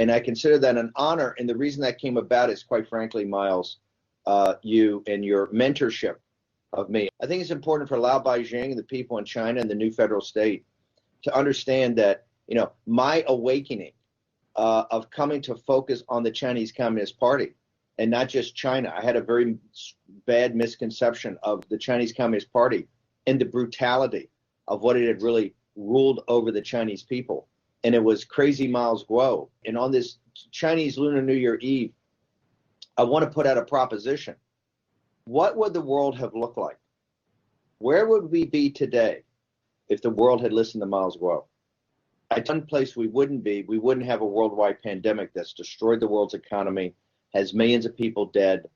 And I consider that an honor. And the reason that came about is, quite frankly, Miles, you and your mentorship of me. I think it's important for Lao Beijing and the people in China and the new federal state to understand that, my awakening of coming to focus on the Chinese Communist Party and not just China. I had a very bad misconception of the Chinese Communist Party and the brutality of what it had really ruled over the Chinese people. And it was crazy Miles Guo. And on this Chinese Lunar New Year Eve, I want to put out a proposition. What would the world have looked like? Where would we be today if the world had listened to Miles Guo? At one place we wouldn't be. We wouldn't have a worldwide pandemic that's destroyed the world's economy, has millions of people dead,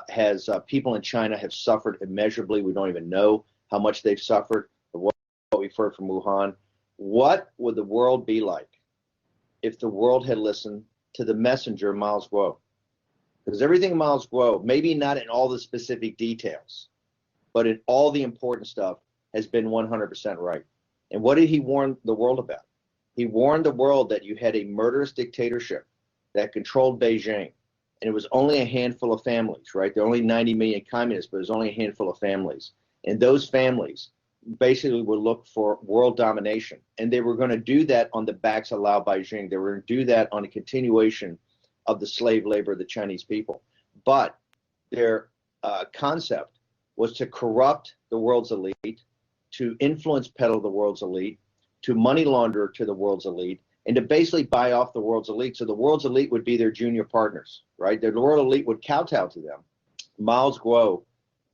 has people in China have suffered immeasurably. We don't even know how much they've suffered, what we've heard from Wuhan. What would the world be like if the world had listened to the messenger, Miles Guo? Because everything Miles Guo, maybe not in all the specific details, but in all the important stuff, has been 100% right. And what did he warn the world about? He warned the world that you had a murderous dictatorship that controlled Beijing. And it was only a handful of families, right? There are only 90 million communists, but there's only a handful of families. And those families basically would look for world domination. And they were going to do that on the backs of Lao Beijing. They were going to do that on a continuation of the slave labor of the Chinese people. But their concept was to corrupt the world's elite, to influence peddle the world's elite, to money launder to the world's elite, and to basically buy off the world's elite. So the world's elite would be their junior partners, right? The world elite would kowtow to them. Miles Guo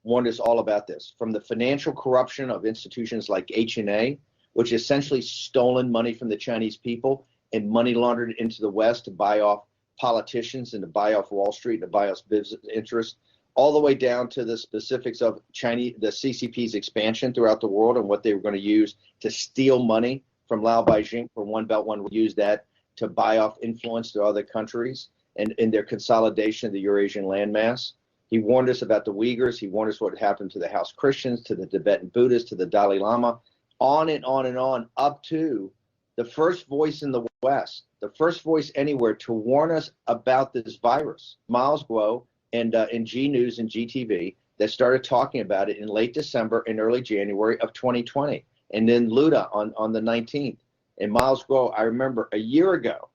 warned us all about this, from the financial corruption of institutions like H&A, which essentially stolen money from the Chinese people and money laundered it into the West to buy off politicians and to buy off Wall Street and to buy off business interests, all the way down to the specifics of the CCP's expansion throughout the world and what they were going to use to steal money from Lao Beijing for One Belt, One Road. Use that to buy off influence to other countries and in their consolidation of the Eurasian landmass. He warned us about the Uyghurs. He warned us what happened to the House Christians, to the Tibetan Buddhists, to the Dalai Lama, on and on and on, up to the first voice in the West, the first voice anywhere to warn us about this virus, Miles Guo, and in G News and GTV, that started talking about it in late December and early January of 2020. And then Luda on the 19th. And Miles Guo, I remember a year ago,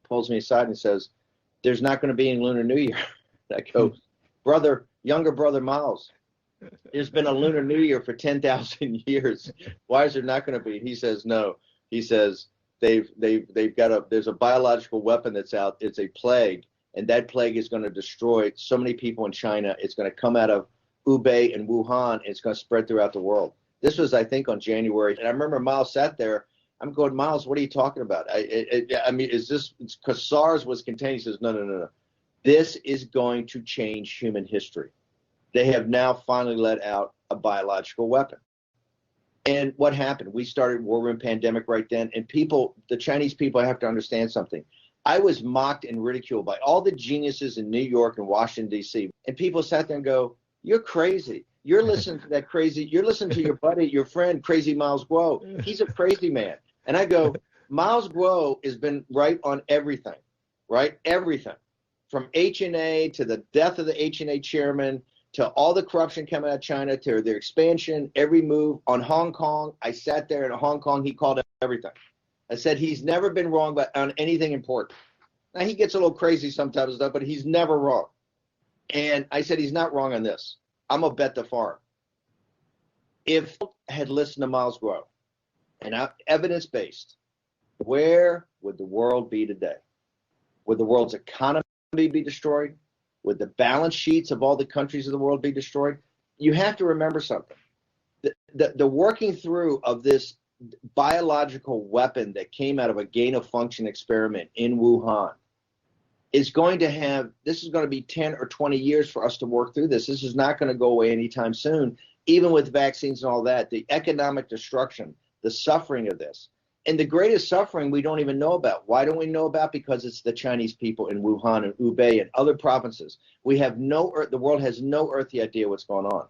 pulls me aside and says, there's not going to be any Lunar New Year. I go, brother, younger brother Miles, there's been a Lunar New Year for 10,000 years. Why is there not going to be? He says, no. He says, they've got there's a biological weapon that's out. It's a plague. And that plague is going to destroy so many people in China. It's going to come out of Hubei and Wuhan. And it's going to spread throughout the world. This was, I think, on January. And I remember Miles sat there. I'm going, Miles, what are you talking about? I mean, is this because SARS was contained? He says, no. This is going to change human history. They have now finally let out a biological weapon. And what happened? We started war room pandemic right then. And people, the Chinese people, have to understand something. I was mocked and ridiculed by all the geniuses in New York and Washington, D.C. And people sat there and go, you're crazy. You're listening to that crazy. You're listening to your buddy, your friend, crazy Miles Guo. He's a crazy man. And I go, Miles Guo has been right on everything, right? Everything. From H&A to the death of the H&A chairman to all the corruption coming out of China to their expansion, every move on Hong Kong. I sat there in Hong Kong. He called it everything. I said, he's never been wrong on anything important. Now, he gets a little crazy sometimes, but he's never wrong. And I said, he's not wrong on this. I'm going to bet the farm. If had listened to Miles Guo and evidence-based, where would the world be today? Would the world's economy be destroyed? Would the balance sheets of all the countries of the world be destroyed? You have to remember something. The working through of this biological weapon that came out of a gain-of-function experiment in Wuhan is going to have, this is going to be 10 or 20 years for us to work through this. This is not going to go away anytime soon, even with vaccines and all that. The economic destruction, the suffering of this. And the greatest suffering we don't even know about. Why don't we know about? Because it's the Chinese people in Wuhan and Hubei and other provinces. We have the world has no earthly idea what's going on.